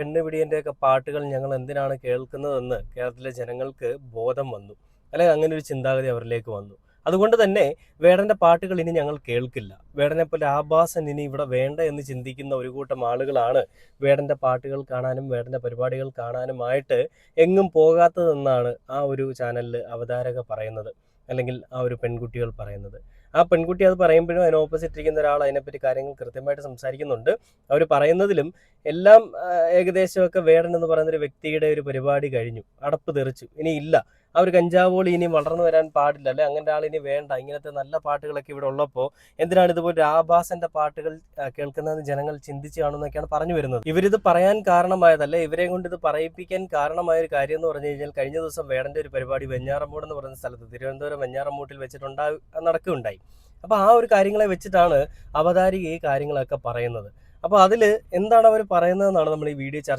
പെണ്ണുപിടിയൻ്റെയൊക്കെ പാട്ടുകൾ ഞങ്ങൾ എന്തിനാണ് കേൾക്കുന്നതെന്ന് കേരളത്തിലെ ജനങ്ങൾക്ക് ബോധം വന്നു, അല്ലെങ്കിൽ അങ്ങനെ ഒരു ചിന്താഗതി അവരിലേക്ക് വന്നു. അതുകൊണ്ട് തന്നെ വേടന്റെ പാട്ടുകൾ ഇനി ഞങ്ങൾ കേൾക്കില്ല, വേടനെ പോലെ ആഭാസൻ ഇനി ഇവിടെ വേണ്ട എന്ന് ചിന്തിക്കുന്ന ഒരു കൂട്ടം ആളുകളാണ് വേടന്റെ പാട്ടുകൾ കാണാനും വേടന്റെ പരിപാടികൾ കാണാനുമായിട്ട് എങ്ങും പോകാത്തതെന്നാണ് ആ ഒരു ചാനലിൽ അവതാരക പറയുന്നത്, അല്ലെങ്കിൽ ആ ഒരു പെൺകുട്ടികൾ പറയുന്നത്. ആ പെൺകുട്ടി അത് പറയുമ്പോഴും അതിന് ഓപ്പോസിറ്റ് ഇരിക്കുന്ന ഒരാൾ അതിനെപ്പറ്റി കാര്യങ്ങൾ കൃത്യമായിട്ട് സംസാരിക്കുന്നുണ്ട്. അവർ പറയുന്നതിലും എല്ലാം ഏകദേശമൊക്കെ വേടൻ എന്ന് പറയുന്ന ഒരു വ്യക്തിയുടെ ഒരു പരിപാടി കഴിഞ്ഞു, അടപ്പ് തെറിച്ചു, ഇനി ഇല്ല, ആ ഒരു കഞ്ചാവോളി ഇനി വളർന്നു വരാൻ പാടില്ല, അല്ലെ അങ്ങനെ ഒരാൾ ഇനി വേണ്ട, ഇങ്ങനത്തെ നല്ല പാട്ടുകളൊക്കെ ഇവിടെ ഉള്ളപ്പോൾ എന്തിനാണ് ഇതുപോലെ ആഭാസന്റെ പാട്ടുകൾ കേൾക്കുന്നതെന്ന് ജനങ്ങൾ ചിന്തിച്ച് കാണുന്നൊക്കെയാണ് പറഞ്ഞു വരുന്നത്. ഇവരിത് പറയാൻ കാരണമായതല്ല, ഇവരെ കൊണ്ട് ഇത് പറയിപ്പിക്കാൻ കാരണമായ ഒരു കാര്യം എന്ന് പറഞ്ഞു കഴിഞ്ഞാൽ, കഴിഞ്ഞ ദിവസം വേടന്റെ ഒരു പരിപാടി വെഞ്ഞാറമൂട് എന്ന് പറയുന്ന സ്ഥലത്ത്, തിരുവനന്തപുരം വെഞ്ഞാറമൂട്ടിൽ നടക്കുകയുണ്ടായി. അപ്പൊ ആ ഒരു കാര്യങ്ങളെ വെച്ചിട്ടാണ് അവതാരിക ഈ കാര്യങ്ങളൊക്കെ പറയുന്നത്. അപ്പൊ അതിൽ എന്താണ് അവർ പറയുന്നതെന്നാണ് നമ്മൾ ഈ വീഡിയോ ചർച്ച